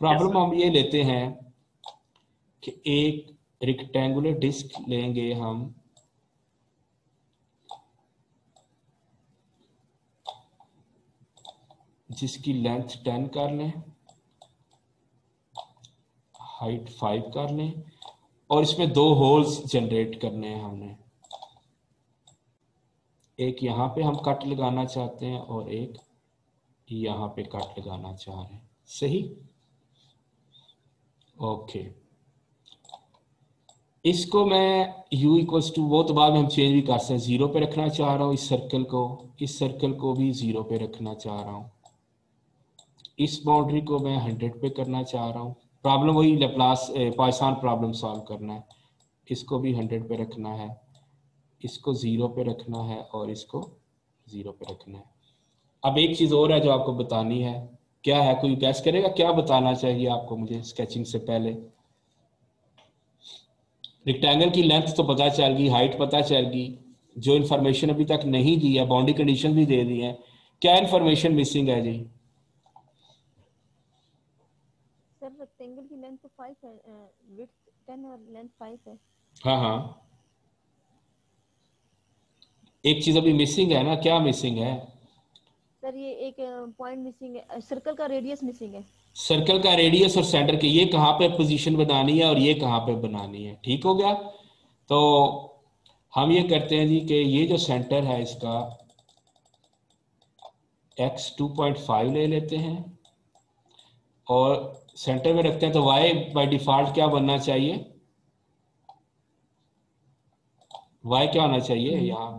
Problem हम ये लेते हैं कि एक रेक्टेंगुलर डिस्क लेंगे हम, जिसकी लेंथ 10 कर लें, हाइट 5 कर लें, और इसमें 2 होल्स जनरेट करने हैं हमने। एक यहाँ पे हम कट लगाना चाहते हैं और एक यहाँ पे कट लगाना चाह रहे हैं। सही, ओके। इसको मैं u इक्वल्स टू, वो तो बाद में हम चेंज भी कर सकते हैं, 0 पे रखना चाह रहा हूँ इस सर्कल को, इस सर्कल को भी 0 पे रखना चाह रहा हूँ, इस बाउंड्री को मैं 100 पे करना चाह रहा हूँ। प्रॉब्लम वही लैप्लास पॉइसन प्रॉब्लम सॉल्व करना है। इसको भी 100 पे रखना है, इसको 0 पे रखना है और इसको 0 पे रखना है। अब एक चीज़ और है जो आपको बतानी है, क्या है, कोई गैस करेगा क्या बताना चाहिए आपको मुझे स्केचिंग से पहले? रेक्टेंगल की लेंथ तो पता चल गई, हाइट पता चल गई, जो इन्फॉर्मेशन अभी तक नहीं दी है, बाउंड्री कंडीशन भी दे दी है, क्या इन्फॉर्मेशन मिसिंग है जी? सर रेक्टेंगल की लेंथ तो 5 है, विड्थ 10 और लेंथ 5 है। हाँ हाँ, एक चीज अभी मिसिंग है ना, क्या मिसिंग है? सर ये एक पॉइंट मिसिंग है, सर्कल का रेडियस मिसिंग है। सर्कल का रेडियस और सेंटर के, ये कहाँ पे पोजीशन बनानी है और ये कहाँ पे बनानी है, ठीक हो गया। तो हम ये करते हैं जी कि ये जो सेंटर है इसका x 2.5 ले लेते हैं और सेंटर में रखते हैं, तो y बाय डिफॉल्ट क्या बनना चाहिए? y क्या होना चाहिए यहाँ?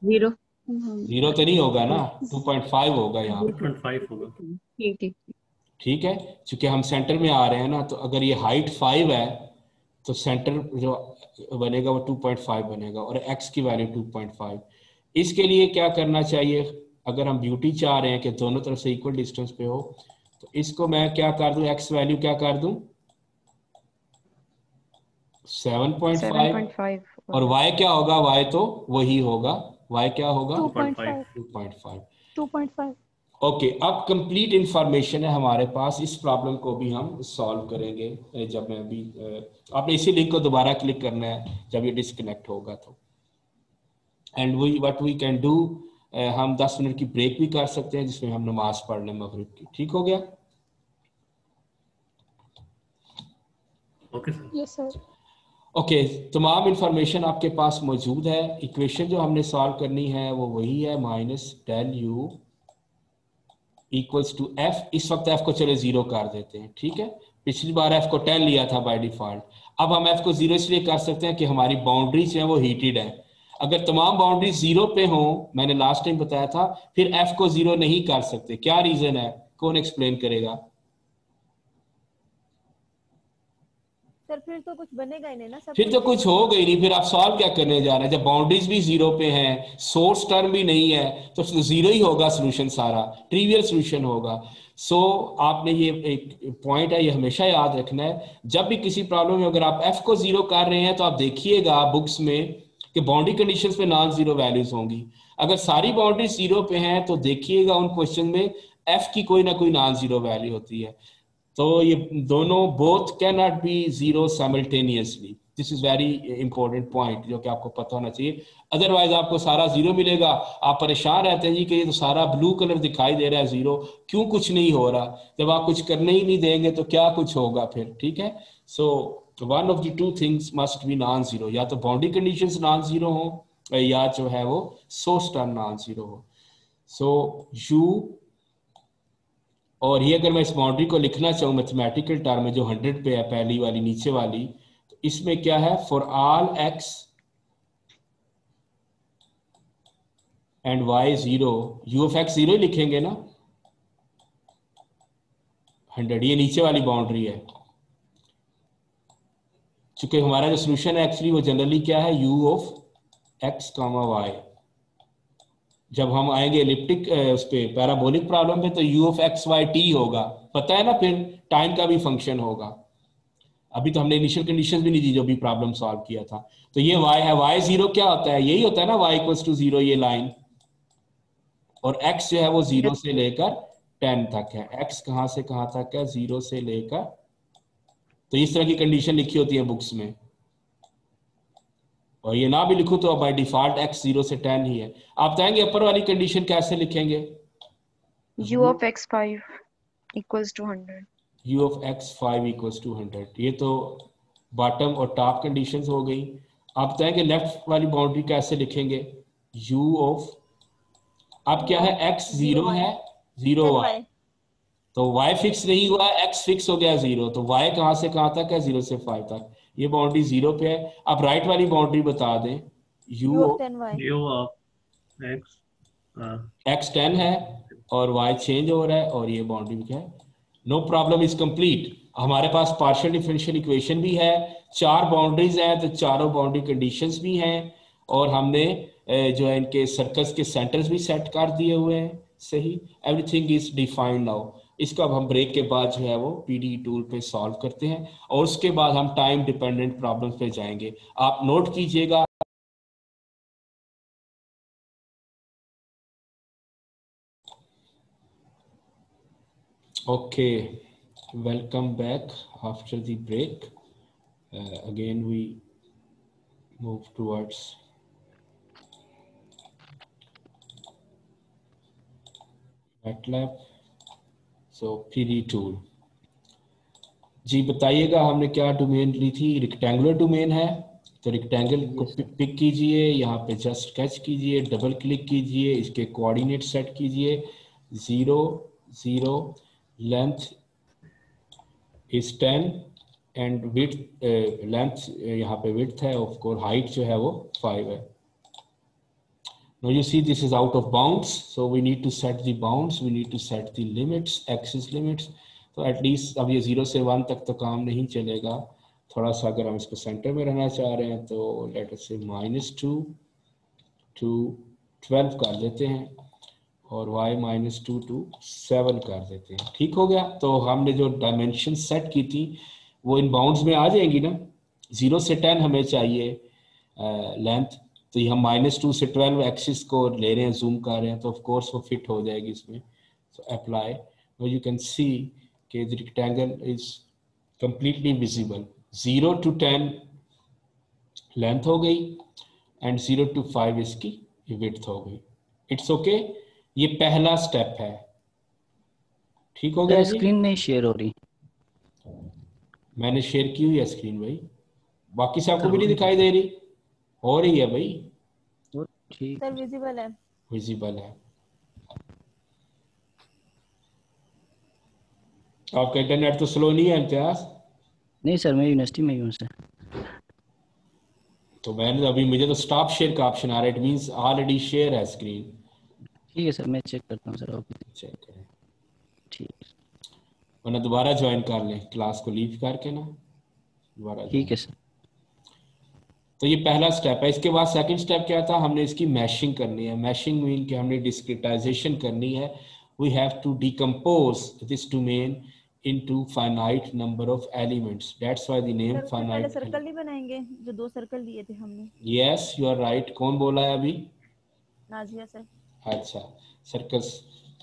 0। 0 तो नहीं होगा ना, 2.5 होगा यहाँ। 2.5 होगा। ठीक ठीक। ठीक है, चूंकि हम सेंटर में आ रहे हैं ना, तो अगर ये हाइट 5 है तो सेंटर जो बनेगा वो 2.5 बनेगा और x की वैल्यू 2.5। इसके लिए क्या करना चाहिए, अगर हम ब्यूटी चाह रहे हैं कि दोनों तरफ से इक्वल डिस्टेंस पे हो, तो इसको मैं क्या कर दूं, x वैल्यू क्या कर दूं, 7.5, और y क्या होगा, y तो वही होगा, y क्या होगा 2.5। 2.5। ओके, अब कंप्लीट इंफॉर्मेशन है हमारे पास, इस प्रॉब्लम को भी हम सॉल्व करेंगे जब मैं अभी आपने इसी लिंक को दोबारा क्लिक करना है जब ये डिस्कनेक्ट होगा तो। And we what we can do, हम 10 मिनट की ब्रेक भी कर सकते हैं जिसमें हम नमाज पढ़ लें मगरिब की। ठीक हो गया? Okay sir. Yes sir. Okay, तमाम इंफॉर्मेशन आपके पास मौजूद है। इक्वेशन जो हमने सॉल्व करनी है वो वही है, -del u equals to F. इस वक्त एफ को चले 0 कर देते हैं, ठीक है। पिछली बार एफ को 10 लिया था बाय डिफॉल्ट, अब हम एफ को 0 इसलिए कर सकते हैं कि हमारी बाउंड्रीज हैं वो हीटेड है। अगर तमाम बाउंड्रीज 0 पे हों, मैंने लास्ट टाइम बताया था, फिर एफ को 0 नहीं कर सकते। क्या रीजन है, कौन एक्सप्लेन करेगा? सर फिर तो कुछ बनेगा ही नहीं ना, सब फिर तो कुछ हो गई नहीं, फिर आप सॉल्व क्या करने जा रहे हैं? जब बाउंड्रीज भी 0 पे हैं, सोर्स टर्म भी नहीं है, तो 0 ही होगा सोल्यूशन, सारा ट्रिवियल सोल्यूशन होगा। सो आपने ये एक पॉइंट है, ये हमेशा याद रखना है, जब भी किसी प्रॉब्लम में अगर आप एफ को 0 कर रहे हैं तो आप देखिएगा बुक्स में कि बाउंड्री कंडीशंस पे नॉन जीरो वैल्यूज होंगी। अगर सारी बाउंड्री 0 पे हैं तो देखिएगा उन क्वेश्चन में एफ की कोई ना कोई नॉन जीरो वैल्यू होती है। तो ये दोनों both can not be 0 simultaneously. This is very important point जो कि आपको पता होना चाहिए, अदरवाइज आपको सारा 0 मिलेगा, आप परेशान रहते हैं जी कि ये तो सारा ब्लू कलर दिखाई दे रहा है 0, क्यों कुछ नहीं हो रहा। जब आप कुछ करने ही नहीं देंगे तो क्या कुछ होगा फिर, ठीक है। So one of the two things must be non zero, या तो बाउंड्री कंडीशंस नॉन जीरो हो या जो है वो सोर्स टर्म नॉन जीरो हो। सो यू, और ये अगर मैं इस बाउंड्री को लिखना चाहूँ मैथमेटिकल टर्म में जो 100 पे है, पहली वाली नीचे वाली, तो इसमें क्या है, for all x and y 0, u of x 0 ही लिखेंगे ना, 100, ये नीचे वाली बाउंड्री है। चूंकि हमारा जो सोल्यूशन है एक्चुअली वो जनरली क्या है, u ऑफ x, y। जब हम आएंगे एलिप्टिक उस पे पैराबोलिक प्रॉब्लम पे तो u of x y t होगा, पता है ना, फिर टाइम का भी फंक्शन होगा। अभी तो हमने इनिशियल कंडीशंस भी नहीं दी जो भी प्रॉब्लम सॉल्व किया था। तो ये y है, y 0 क्या होता है, यही होता है ना y इक्वल्स टू 0, ये लाइन, और x जो है वो 0 से लेकर 10 तक है, x कहाँ से कहाँ तक है, 0 से लेकर, तो इस तरह की कंडीशन लिखी होती है बुक्स में, और ये ना भी लिखूं तो बाय डिफॉल्ट x 0 से 10 ही है। आप बताएंगे अपर वाली कंडीशन कैसे लिखेंगे? u of x5 equals to 100। u of x5 equals to 100, ये तो बॉटम और टॉप कंडीशंस हो गई। आप बताएंगे लेफ्ट वाली बाउंड्री कैसे लिखेंगे? u of, अब क्या है, x 0 है, 0 y, तो y फिक्स नहीं हुआ, x फिक्स हो गया 0, तो y कहाँ से कहाँ तक है, 0 से 5 तक, ये बाउंड्री 0 पे है। अब राइट वाली बाउंड्री बता दें, u u of of 10y, u of x x 10 है और y चेंज हो रहा है, और ये बाउंड्री क्या है, नो प्रॉब्लम इज कंप्लीट। हमारे पास पार्शियल डिफरेंशियल इक्वेशन भी है, 4 बाउंड्रीज हैं, तो चारों बाउंड्री कंडीशंस भी हैं, और हमने जो है इनके सर्कल्स के सेंटर्स भी सेट कर दिए हुए हैं। सही, एवरीथिंग इज डिफाइंड नाउ। इसको अब हम ब्रेक के बाद जो है वो पीडी टूल पे सॉल्व करते हैं, और उसके बाद हम टाइम डिपेंडेंट प्रॉब्लम्स पे जाएंगे। आप नोट कीजिएगा। Okay, welcome back after the break. Again, we move towards MATLAB. So, PD tool. जी बताइएगा, हमने क्या डोमेन ली थी? रेक्टेंगुलर डोमेन है, तो रेक्टेंगल को पिक कीजिए, यहाँ पे जस्ट स्केच कीजिए, डबल क्लिक कीजिए, इसके कोऑर्डिनेट सेट कीजिए, 0 0, length is 10 and width, length यहाँ पे विड्थ है, ऑफ कोर्स हाइट जो है वो 5 है। Now you see this is out of bounds, so we need to set the bounds, we need to set the limits, axis limits. तो at least अब ये 0 से 1 तक तो काम नहीं चलेगा, थोड़ा सा अगर हम इसको सेंटर में रहना चाह रहे हैं तो लेट अस से -2 to 12 कर देते हैं, और y -2 to 7 कर देते हैं। ठीक हो गया। तो हमने जो डायमेंशन सेट की थी वो इन बाउंड्स में आ जाएंगी ना। 0 से 10 हमें चाहिए लेंथ, तो ये हम -2 से 12 एक्सिस को ले रहे हैं, जूम कर रहे हैं, तो ऑफ कोर्स वो फिट हो जाएगी इसमें। So apply, now you can see कि the rectangle is completely visible. 0 to 10 length हो गई एंड 0 to 5 इसकी विड्थ हो गई। इट्स ओके, ये पहला स्टेप है। ठीक हो गया जी? स्क्रीन नहीं शेयर हो रही। मैंने शेयर की हुई है स्क्रीन भाई, बाकी से आपको भी नहीं दिखाई दे रही? हो रही है भाई, ठीक सर विजिबल है। विजिबल है। आपका इंटरनेट तो स्लो नहीं है इम्तियाज? नहीं सर, मैं यूनिवर्सिटी में ही हूँ सर। तो मैंने अभी, मुझे तो स्टॉप शेयर का ऑप्शन आ रहा है, इट मींस ऑलरेडी शेयर है स्क्रीन। ठीक है सर, मैं चेक करता हूँ सर। ओके, चेक करें, ठीक वरना दोबारा ज्वाइन कर लें, क्लास को लीव करके ना दोबारा। ठीक है सर। तो ये पहला स्टेप है। इसके बाद सेकंड स्टेप क्या था? हमने इसकी मैशिंग करनी है। मैशिंग मीन कि हमने डिस्क्रिटाइजेशन करनी है। We have to decompose this domain into finite number of elements, that's why the name sir उससे पहले फाइनाइट। सर्कल नहीं बनाएंगे, जो 2 सर्कल दिए थे हमने। Yes you are right. कौन बोला है अभी? नाजिया सर। अच्छा, सर्कल्स,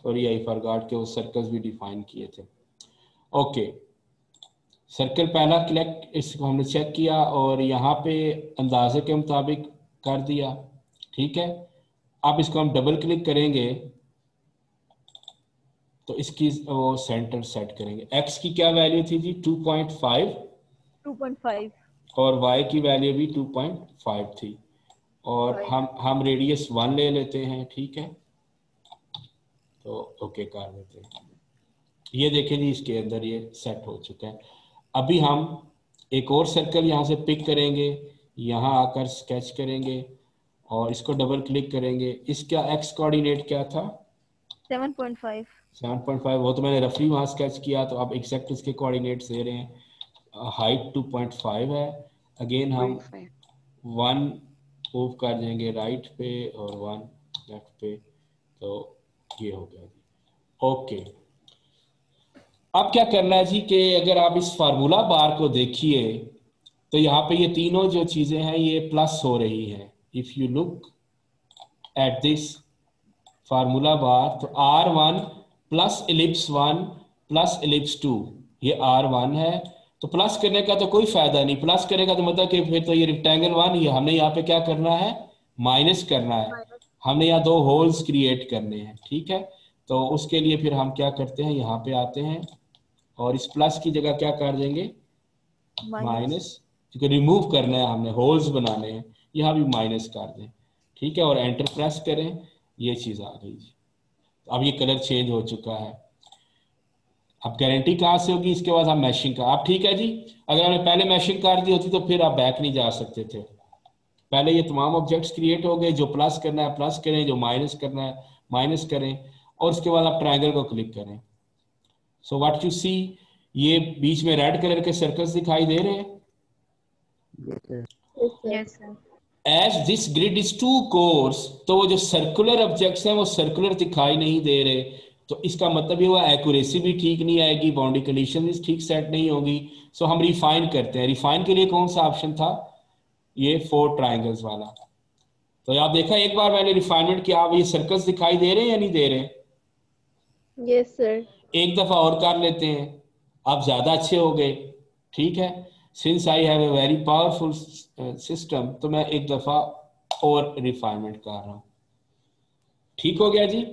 सॉरी आई फॉरगॉट कि वो सर्कल्स भी डिफाइन किए थे। ओके, सर्कल पहला कलेक्ट, इसको हमने चेक किया और यहाँ पे अंदाजे के मुताबिक कर दिया। ठीक है, अब इसको हम डबल क्लिक करेंगे तो इसकी वो सेंटर सेट करेंगे। x की क्या वैल्यू थी जी? 2.5 और y की वैल्यू भी 2.5 थी, और हम रेडियस 1 ले लेते हैं। ठीक है, तो ओके कर देते हैं। ये देखें जी, इसके अंदर ये सेट हो चुका है। अभी हम एक और सर्कल यहाँ से पिक करेंगे, यहाँ आकर स्केच करेंगे और इसको डबल क्लिक करेंगे। इसका x कोऑर्डिनेट क्या था? 7.5। 7.5, वो तो मैंने रफली वहाँ स्केच किया, तो अब एग्जैक्ट इसके कोऑर्डिनेट्स दे रहे हैं। हाइट 2.5 है। अगेन हम 1 मूव कर देंगे राइट पे और 1 लेफ्ट पे, तो ये हो गया जी। ओके, अब क्या करना है जी कि अगर आप इस फार्मूला बार को देखिए तो यहाँ पे ये तीनों जो चीजें हैं ये प्लस हो रही हैं। If you look at this formula बार, तो R1 plus ellipse 1 plus ellipse 2, ये R1 है। तो प्लस करने का तो कोई फायदा नहीं, प्लस करने का तो मतलब कि फिर तो ये रेक्टेंगल 1 ही है, हमने यहाँ पे क्या करना है, माइनस करना है, हमने यहाँ दो होल्स क्रिएट करने हैं, ठीक है। तो उसके लिए फिर हम क्या करते हैं, यहाँ पे आते हैं और इस प्लस की जगह क्या कर देंगे, माइनस, क्योंकि रिमूव करना है हमने, होल्स बनाने हैं, यहाँ भी माइनस कर दें, ठीक है, और एंटर प्रेस करें, ये चीज आ गई जी। अब ये कलर चेंज हो चुका है। अब गारंटी कहाँ से होगी, इसके बाद हम मैशिंग का, अब ठीक है जी। अगर हमने पहले मैशिंग कर दी होती तो फिर आप बैक नहीं जा सकते थे। पहले ये तमाम ऑब्जेक्ट्स क्रिएट हो गए, जो प्लस करना है प्लस करें, जो माइनस करना है माइनस करें, और उसके बाद आप ट्रायंगल को क्लिक करें। सो व्हाट यू सी, ये बीच में रेड कलर के सर्कल्स दिखाई दे रहे हैं। Yes, sir. As this grid is too coarse, तो वो जो सर्कुलर ऑब्जेक्ट्स हैं वो सर्कुलर दिखाई नहीं दे रहे, तो इसका मतलब ये हुआ एक्यूरेसी भी ठीक नहीं आएगी, बाउंड्री कंडीशन भी ठीक सेट नहीं होगी। सो हम रिफाइन करते हैं। रिफाइन के लिए कौन सा ऑप्शन था, ये 4 ट्राइंगल्स वाला। तो आप देखा एक बार मैंने रिफाइनमेंट किया, आप ये सर्कल्स दिखाई दे रहे हैं या नहीं दे रहे? Yes sir. एक दफा और कर लेते हैं, आप ज्यादा अच्छे हो गए, ठीक है। Since I have a very powerful system, तो मैं एक दफा और रिफाइनमेंट कर रहा हूं, ठीक हो गया जी।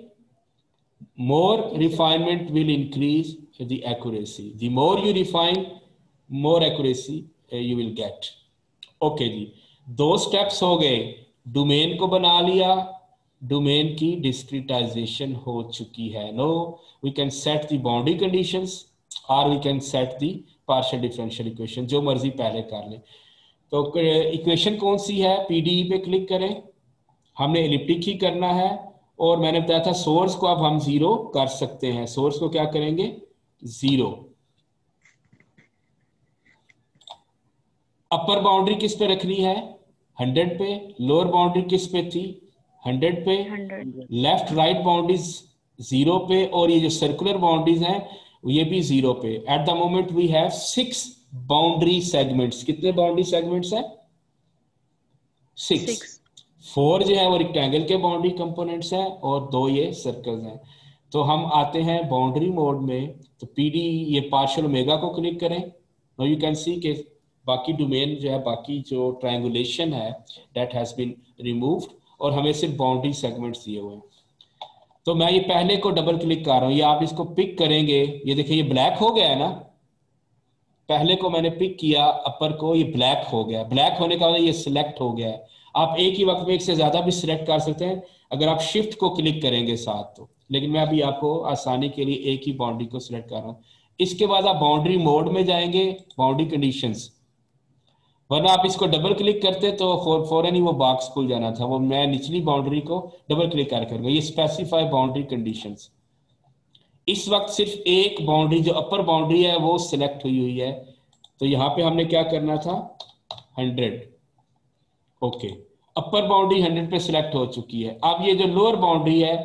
More refinement will increase the accuracy, the more you refine more accuracy you will get. Okay जी, 2 स्टेप्स हो गए, डोमेन को बना लिया, डोमेन की डिस्क्रिटाइजेशन हो चुकी है। No, we can set the boundary conditions और we can set the partial differential equation, जो मर्जी पहले कर लें। तो इक्वेशन कौन सी है, पीडीई पे क्लिक करें, हमने एलिप्टिक ही करना है, और मैंने बताया था सोर्स को अब हम 0 कर सकते हैं। सोर्स को क्या करेंगे, 0। अपर बाउंड्री किस पे रखनी है, 100 पे। लोअर बाउंड्री किस पे थी, 100 पे। 100. लेफ्ट राइट बाउंड्रीज 0 पे, और ये जो सर्कुलर बाउंड्रीज हैं ये भी 0 पे। At the moment we have 6 boundary segments. कितने बाउंड्री सेगमेंट्स हैं, 6। 4 जो है वो रेक्टेंगल के बाउंड्री कंपोनेंट्स हैं और 2 ये सर्कल्स हैं। तो हम आते हैं बाउंड्री मोड में, तो पीडी ये पार्शियल ओमेगा को क्लिक करें। नाउ यू कैन सी के बाकी डोमेन जो है, बाकी जो ट्रायंगुलेशन है दैट हैज बीन रिमूव्ड, और हमें सिर्फ बाउंड्री सेगमेंट्स दिए हुए हैं। तो मैं ये पहले को डबल क्लिक कर रहा हूँ, ये आप इसको पिक करेंगे, ये देखिए ये ब्लैक हो गया है ना। पहले को मैंने पिक किया अपर को, ये ब्लैक हो गया। ब्लैक होने का मतलब ये सिलेक्ट हो गया है। आप एक ही वक्त में एक से ज्यादा भी सिलेक्ट कर सकते हैं अगर आप शिफ्ट को क्लिक करेंगे साथ तो, लेकिन मैं अभी आपको आसानी के लिए एक ही बाउंड्री को सिलेक्ट कर रहा हूँ। इसके बाद आप बाउंड्री मोड में जाएंगे, बाउंड्री कंडीशंस, वरना आप इसको डबल क्लिक करते तो फौरन ही वो बॉक्स खुल जाना था। वो मैं निचली बाउंड्री को डबल क्लिक कर करूंगा, ये स्पेसिफाई बाउंड्री कंडीशंस। इस वक्त सिर्फ एक बाउंड्री जो अपर बाउंड्री है वो सिलेक्ट हुई है, तो यहाँ पे हमने क्या करना था, 100। ओके, अपर बाउंड्री 100 पे सिलेक्ट हो चुकी है। अब ये जो लोअर बाउंड्री है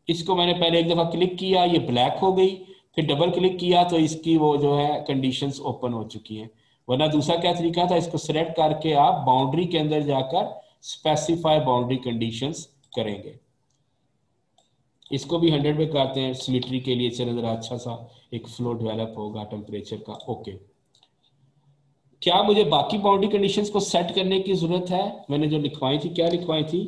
इसको मैंने पहले एक दफा क्लिक किया, ये ब्लैक हो गई, फिर डबल क्लिक किया तो इसकी वो जो है कंडीशंस ओपन हो चुकी हैं। वरना दूसरा क्या तरीका था, इसको सिलेक्ट करके आप बाउंड्री के अंदर जाकर स्पेसिफाई बाउंड्री कंडीशंस करेंगे। इसको भी 100 पे करते हैं सिमेट्री के लिए, चलो जरा अच्छा सा एक फ्लो डेवलप होगा टेम्परेचर का। ओके, क्या मुझे बाकी बाउंड्री कंडीशंस को सेट करने की जरूरत है? मैंने जो लिखवाई थी, क्या लिखवाई थी,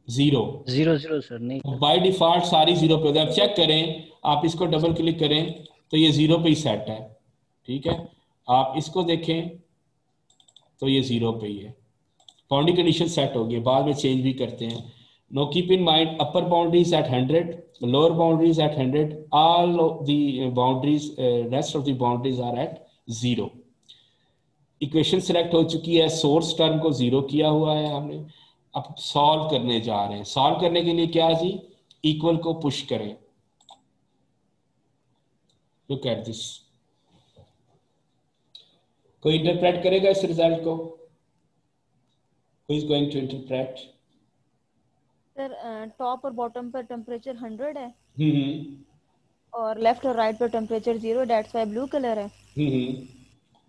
0 सर नहीं। बाय डिफॉल्ट सारी 0 पे होगी। अब चेक करें, आप इसको डबल क्लिक करें तो ये 0 पे ही सेट है, ठीक है। आप इसको देखें तो ये 0 पे ही है, बाउंड्री कंडीशन सेट होगी। बाद में चेंज भी करते हैं। No, keep in mind upper boundaries at 100, lower boundaries at 100, all the boundaries, rest of the boundaries are at 0। Equation select हो चुकी है, सोर्स टर्म को 0 किया हुआ है हमने। अब सॉल्व करने जा रहे हैं। सॉल्व करने के लिए क्या है जी, इक्वल को पुश करें। लुक एट दिस, कोई इंटरप्रेट करेगा इस रिजल्ट को? Who is going to interpret? Sir top और बॉटम पर टेम्परेचर 100 है हम्म और लेफ्ट और राइट पर temperature 0, that's why blue colour है।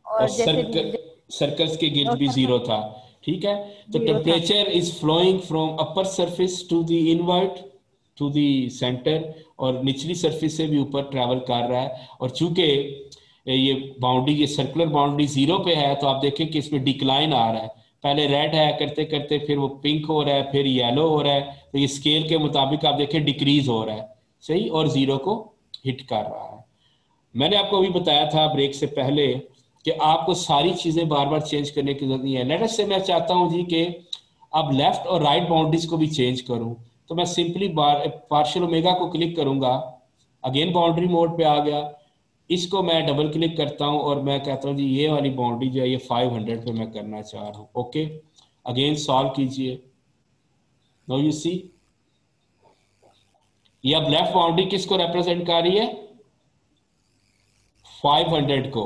और सर्कल्स के गिर्द भी 0 था, ठीक है। तो temperature is flowing from upper surface to the invert, to the centre और निचली सरफेस से भी ऊपर ट्रैवल कर रहा है। और चूंकि ये बाउंड्री, ये सर्कुलर बाउंड्री 0 पे है, तो आप देखें कि इसमें डिक्लाइन आ रहा है। पहले रेड है, करते करते फिर वो पिंक हो रहा है, फिर येलो हो रहा है। तो ये स्केल के मुताबिक आप देखें डिक्रीज हो रहा है, सही, और 0 को हिट कर रहा है। मैंने आपको अभी बताया था ब्रेक से पहले कि आपको सारी चीजें बार बार चेंज करने की जरूरत नहीं है। लेट अस से मैं चाहता हूं जी कि अब लेफ्ट और राइट बाउंड्रीज को भी चेंज करूं, तो मैं सिंपली पार्शियल ओमेगा को क्लिक करूंगा, अगेन बाउंड्री मोड पे आ गया। इसको मैं डबल क्लिक करता हूं और मैं कहता हूं जी ये वाली बाउंड्री जो है ये 500 पे मैं करना चाह रहा हूं। ओके, अगेन सॉल्व कीजिए। नो यू सी, ये अब लेफ्ट बाउंड्री किसको रिप्रेजेंट कर रही है? 500 को।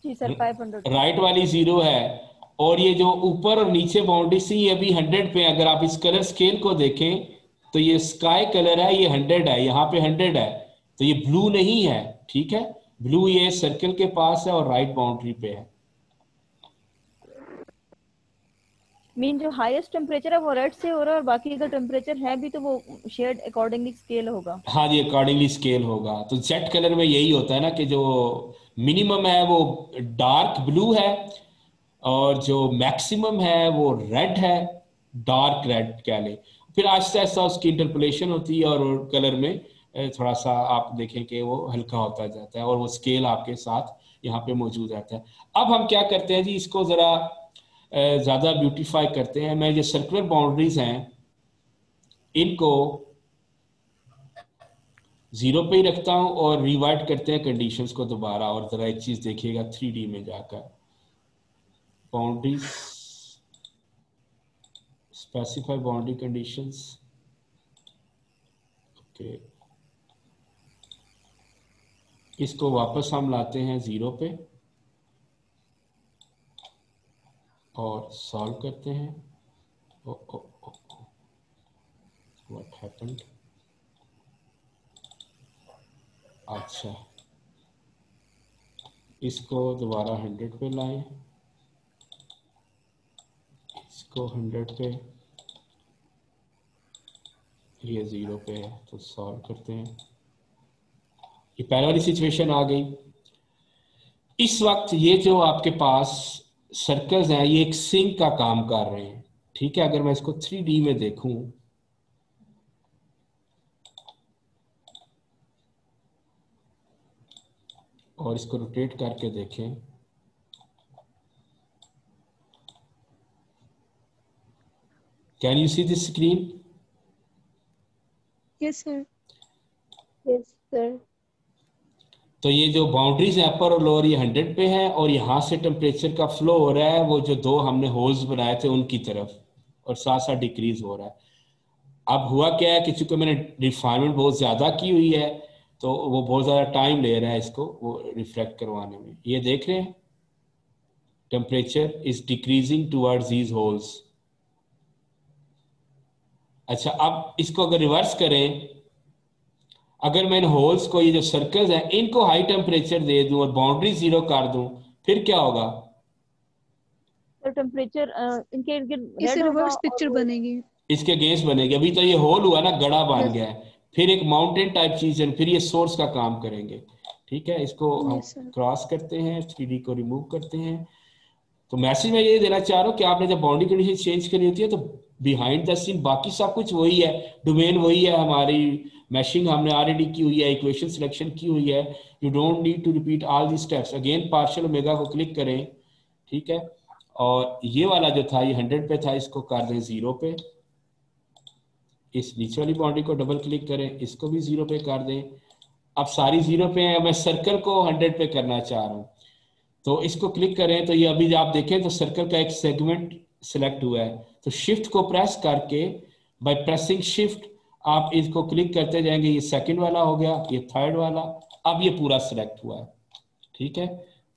जी सर 500। राइट वाली 0 है, और ये जो ऊपर और नीचे बाउंड्री से ये अभी 100 पे। अगर आप इस कलर स्केल को देखें तो ये स्काई कलर है, ये 100 है, यहाँ पे 100 है, तो ये ब्लू नहीं है। ठीक है, ब्लू ये सर्कल के पास है और राइट बाउंड्री पे है। मीन जो हाईएस्ट टेम्परेचर है वो रेड से हो रहा है, और बाकी अगर टेम्परेचर है भी तो वो शेड अकॉर्डिंगली स्केल होगा। हाँ जी, अकॉर्डिंगली स्केल होगा। तो जेट कलर में यही होता है ना कि जो मिनिमम है वो डार्क ब्लू है, और जो मैक्सिमम है वो रेड है, डार्क रेड कह लें। फिर आहिस्ता आहिस्ता उसकी इंटरपोलेशन होती है और कलर में थोड़ा सा आप देखें कि वो हल्का होता जाता है, और वो स्केल आपके साथ यहाँ पे मौजूद रहता है। अब हम क्या करते हैं जी, इसको ज़रा ज़्यादा ब्यूटीफाई करते हैं। मैं ये सर्कुलर बाउंड्रीज हैं इनको 0 पे ही रखता हूँ और रिवाइट करते हैं कंडीशंस को दोबारा। और ज़रा एक चीज़ देखिएगा 3D में जाकर, boundaries, specify boundary conditions. Okay, इसको वापस हम लाते हैं 0 पे और सॉल्व करते हैं। What happened? अच्छा, इसको दोबारा 100 पे लाएं, इसको 100 पे, ये 0 पे है, तो सॉल्व करते हैं। ये पहले वाली सिचुएशन आ गई। इस वक्त ये जो आपके पास सर्कल्स हैं ये एक सिंक का काम कर रहे हैं। ठीक है, अगर मैं इसको 3D में देखूं, और इसको रोटेट करके देखें, can you see this screen? Yes, sir. Yes sir. तो ये जो बाउंड्रीज है अपर और लोअर, ये 100 पे है, और यहाँ से टेम्परेचर का फ्लो हो रहा है वो जो 2 हमने होल्स बनाए थे उनकी तरफ, और साथ साथ डिक्रीज हो रहा है। अब हुआ क्या है कि चूंकि मैंने रिफाइनमेंट बहुत ज़्यादा की हुई है तो वो बहुत ज़्यादा टाइम ले रहा है इसको वो रिफ्लेक्ट करवाने में। ये देख रहे हैं, temperature is decreasing towards these holes. अच्छा, अब इसको अगर रिवर्स करें, अगर मैं इन होल्स को, ये जो सर्कल्स हैं, इनको हाई टेम्परेचर दे दूं और बाउंड्री 0 कर दूं, फिर क्या होगा? तो टेम्परेचर इनके इर्द गिर्द इससे रेड होगा रिवर्स पिक्चर और बनेगी। इसके अगेंस्ट बनेगी। अभी तो ये होल हुआ ना, गड़ा बन Yes. गया है, फिर एक माउंटेन टाइप चीज है, फिर ये सोर्स का काम करेंगे। ठीक है, इसको हम Yes, sir. क्रॉस करते हैं, 3D को रिमूव करते हैं। तो मैसेज मैं ये देना चाह रहा हूँ कि आपने जब बाउंड्री कंडीशन चेंज करनी होती है तो बिहाइंड द सीन बाकी सब कुछ वही है, डोमेन वही है, हमारी मैशिंग हमने ऑलरेडी की हुई है, इक्वेशन सिलेक्शन की हुई है। You don't need to repeat all the steps. Again partial omega को क्लिक करें, ठीक है, और ये वाला जो था ये 100 पे था, इसको कर दें 0 पे। इस नीचे वाली बाउंड्री को डबल क्लिक करें, इसको भी 0 पे कर दें। अब सारी 0 पे है, मैं सर्कल को 100 पे करना चाह रहा हूँ, तो इसको क्लिक करें तो ये अभी आप देखें तो सर्कल का एक सेगमेंट सिलेक्ट हुआ है। तो शिफ्ट को प्रेस करके, बाय प्रेसिंग शिफ्ट आप इसको क्लिक करते जाएंगे, ये सेकंड वाला हो गया, ये थर्ड वाला, अब ये पूरा सिलेक्ट हुआ है। ठीक है,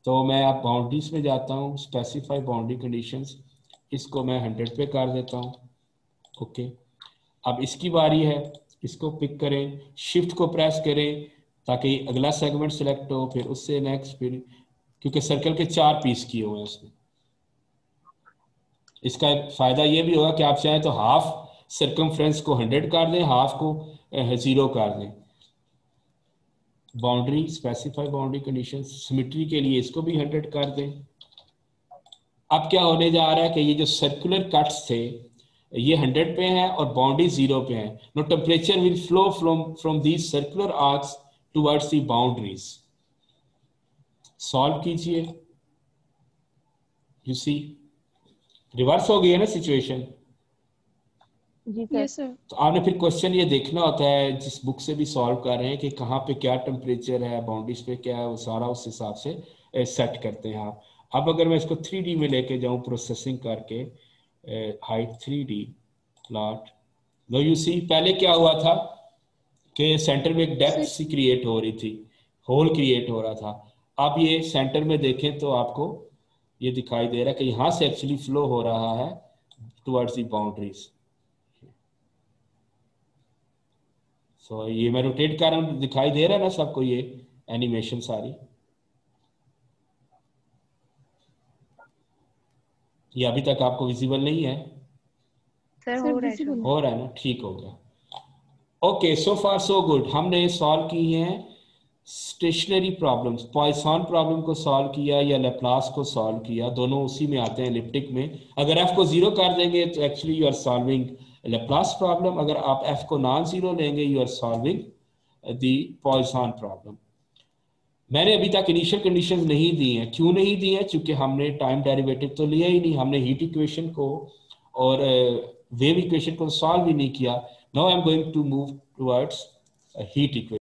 तो मैं आप बाउंड्रीज में जाता हूँ, स्पेसिफाई बाउंड्री कंडीशंस, इसको मैं 100 पे कर देता हूँ। ओके, अब इसकी बारी है, इसको पिक करें, शिफ्ट को प्रेस करें ताकि अगला सेगमेंट सिलेक्ट हो, फिर उससे नेक्स्ट, फिर, क्योंकि सर्कल के 4 पीस किए हुए हैं उसमें। इसका एक फायदा ये भी होगा कि आप चाहें तो हाफ सर्कमफ्रेंस को 100 कर दें, हाफ को 0 कर दें। Boundary specify boundary condition, symmetry के लिए इसको भी 100 कर दें। अब क्या होने जा रहा है कि ये जो सर्कुलर कट्स थे ये 100 पे हैं और बाउंड्री 0 पे हैं। No temperature will flow from these circular arcs towards the boundaries. Solve कीजिए। यू सी रिवर्स हो गई है ना सिचुएशन। जी सर। Yes, sir. तो आपने फिर क्वेश्चन ये देखना होता है जिस बुक से भी सॉल्व कर रहे हैं कि कहाँ पे क्या टेम्परेचर है, बाउंड्रीज पे क्या है, वो सारा उस हिसाब से सेट करते हैं आप। अब अगर मैं इसको 3D में लेके जाऊं प्रोसेसिंग करके, height 3D plot, no you see पहले क्या हुआ था कि सेंटर में एक डेप्थ सी क्रिएट हो रही थी, होल क्रिएट हो रहा था। अब ये सेंटर में देखें तो आपको ये दिखाई दे रहा है कि यहाँ से एक्चुअली फ्लो हो रहा है टुवर्ड्स दी बाउंड्रीज। सो ये मैं रोटेट कर रहा हूँ, दिखाई दे रहा है ना सबको ये एनिमेशन सारी? ये अभी तक आपको विजिबल नहीं है? Sir, हो रहा है show. हो रहा है ना, ठीक हो गया। ओके, सो फार सो गुड। हमने सॉल्व की हैं स्टेशनरी प्रॉब्लम्स, पॉइसन प्रॉब्लम को सॉल्व किया या लैप्लास को सॉल्व किया, दोनों उसी में आते हैं एलिप्टिक में। अगर f को 0 कर देंगे तो actually you are solving Laplace problem, अगर आप f को नॉन 0 लेंगे you are solving the Poisson problem. मैंने अभी तक इनिशियल कंडीशंस नहीं दी हैं। क्यों नहीं दी हैं? क्योंकि हमने टाइम डेरिवेटिव तो लिया ही नहीं, हमने हीट इक्वेशन को और वेव इक्वेशन को सॉल्व ही नहीं किया। Now I am going to move towards heat equation.